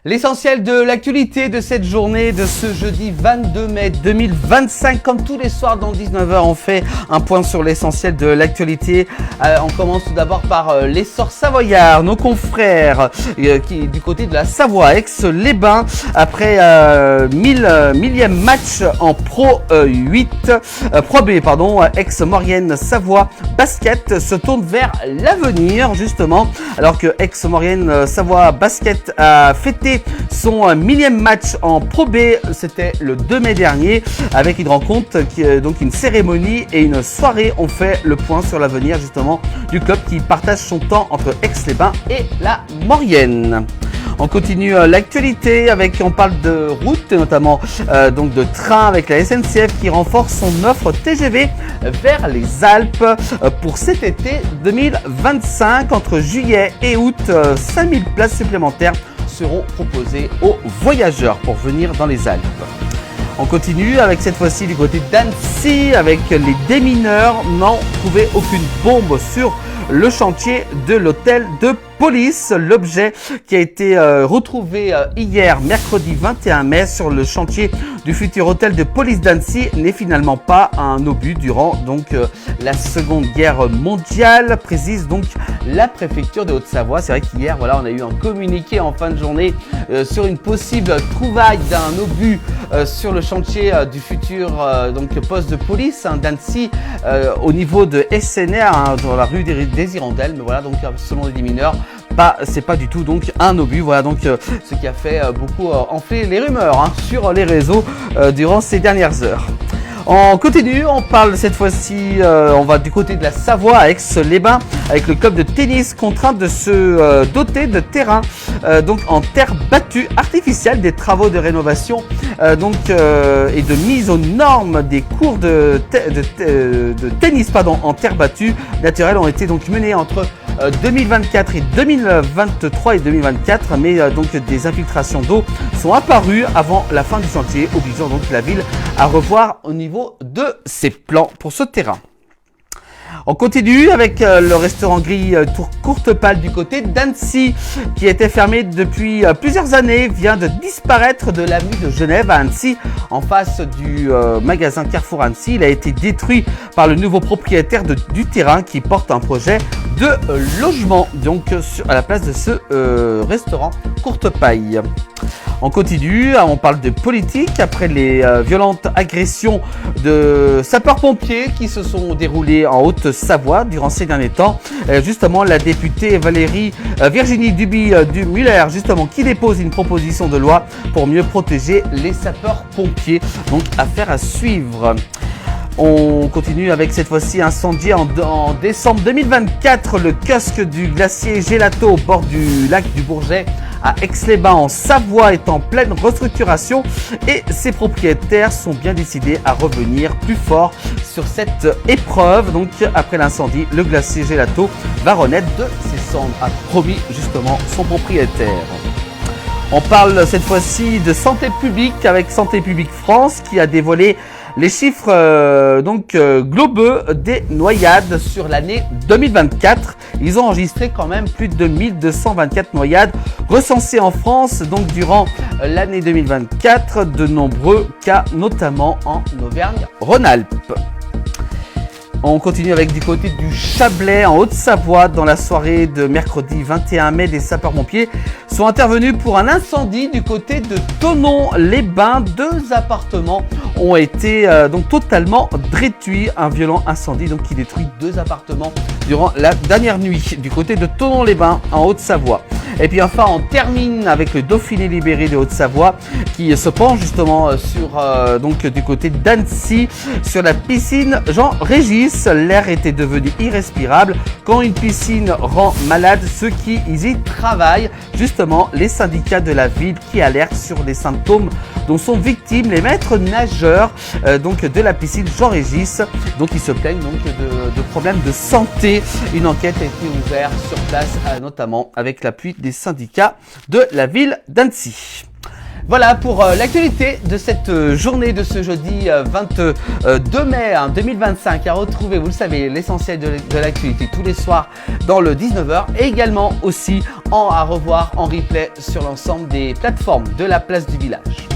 L'essentiel de l'actualité de cette journée, de ce jeudi 22 mai 2025. Comme tous les soirs dans 19h, on fait un point sur l'essentiel de l'actualité. On commence tout d'abord par l'essor savoyard. Nos confrères qui du côté de la Savoie, Aix-les-Bains, après millième match en Pro 8, Pro B, pardon, Aix-Maurienne Savoie Basket se tourne vers l'avenir justement, alors que Aix-Maurienne Savoie Basket a fêté son millième match en Pro B, c'était le 2 mai dernier, avec une rencontre, donc une cérémonie et une soirée. On fait le point sur l'avenir justement du club qui partage son temps entre Aix-les-Bains et la Maurienne. On continue l'actualité on parle de route, notamment donc de train avec la SNCF qui renforce son offre TGV vers les Alpes pour cet été 2025. Entre juillet et août, 5000 places supplémentaires seront proposées aux voyageurs pour venir dans les Alpes. On continue avec cette fois-ci du côté d'Annecy avec les démineurs n'ont trouvé aucune bombe sur le chantier de l'hôtel de police. L'objet qui a été retrouvé hier, mercredi 21 mai, sur le chantier du futur hôtel de police d'Annecy n'est finalement pas un obus durant la Seconde Guerre mondiale, précise donc la préfecture de Haute-Savoie. C'est vrai qu'hier, on a eu un communiqué en fin de journée sur une possible trouvaille d'un obus sur le chantier du futur poste de police d'Annecy au niveau de SNR, dans la rue des Hirondelles. Mais voilà, donc selon les mineurs, c'est pas du tout donc un obus. Voilà donc ce qui a fait beaucoup enfler les rumeurs sur les réseaux durant ces dernières heures. On continue, on parle cette fois-ci, on va du côté de la Savoie, à Aix-les-Bains, avec le club de tennis contraint de se doter de terrain en terre battue artificielle. Des travaux de rénovation et de mise aux normes des cours de tennis en terre battue naturelle ont été donc menés entre 2024 et 2023 et 2024, mais des infiltrations d'eau sont apparues avant la fin du chantier, obligeant donc la ville à revoir au niveau de ses plans pour ce terrain. On continue avec le restaurant Grille Tour Courtepal du côté d'Annecy, qui était fermé depuis plusieurs années, vient de disparaître de l'avenue de Genève à Annecy, en face du magasin Carrefour Annecy. Il a été détruit par le nouveau propriétaire du terrain qui porte un projet de logement à la place de ce restaurant Courtepaille. On continue, on parle de politique après les violentes agressions de sapeurs-pompiers qui se sont déroulées en Haute-Savoie durant ces derniers temps. Justement, la députée Virginie Duby-Muller, qui dépose une proposition de loi pour mieux protéger les sapeurs-pompiers. Donc, affaire à suivre. On continue avec cette fois-ci incendie en décembre 2024. Le kiosque du glacier Gelato au bord du lac du Bourget à Aix-les-Bains en Savoie est en pleine restructuration et ses propriétaires sont bien décidés à revenir plus fort sur cette épreuve. Donc après l'incendie, le glacier Gelato va renaître de ses cendres, a promis justement son propriétaire. On parle cette fois-ci de santé publique avec Santé publique France qui a dévoilé les chiffres globaux des noyades sur l'année 2024. Ils ont enregistré quand même plus de 1224 noyades recensées en France durant l'année 2024. De nombreux cas, notamment en Auvergne-Rhône-Alpes. On continue avec du côté du Chablais en Haute-Savoie. Dans la soirée de mercredi 21 mai, des sapeurs-pompiers sont intervenus pour un incendie du côté de Thonon-les-Bains. 2 appartements ont été totalement détruits. Un violent incendie qui détruit 2 appartements durant la dernière nuit du côté de Thonon-les-Bains en Haute-Savoie. Et puis enfin, on termine avec le Dauphiné libéré de Haute-Savoie qui se penche justement sur du côté d'Annecy sur la piscine Jean-Régis. L'air était devenu irrespirable quand une piscine rend malade ceux qui y travaillent. Justement, les syndicats de la ville qui alertent sur les symptômes dont sont victimes les maîtres nageurs de la piscine Jean-Régis. Ils se plaignent de problèmes de santé. Une enquête a été ouverte sur place, notamment avec l'appui des syndicats de la ville d'Annecy. Voilà pour l'actualité de cette journée de ce jeudi 22 mai 2025. À retrouver, vous le savez, l'essentiel de l'actualité tous les soirs dans le 19h et également aussi à revoir en replay sur l'ensemble des plateformes de la place du village.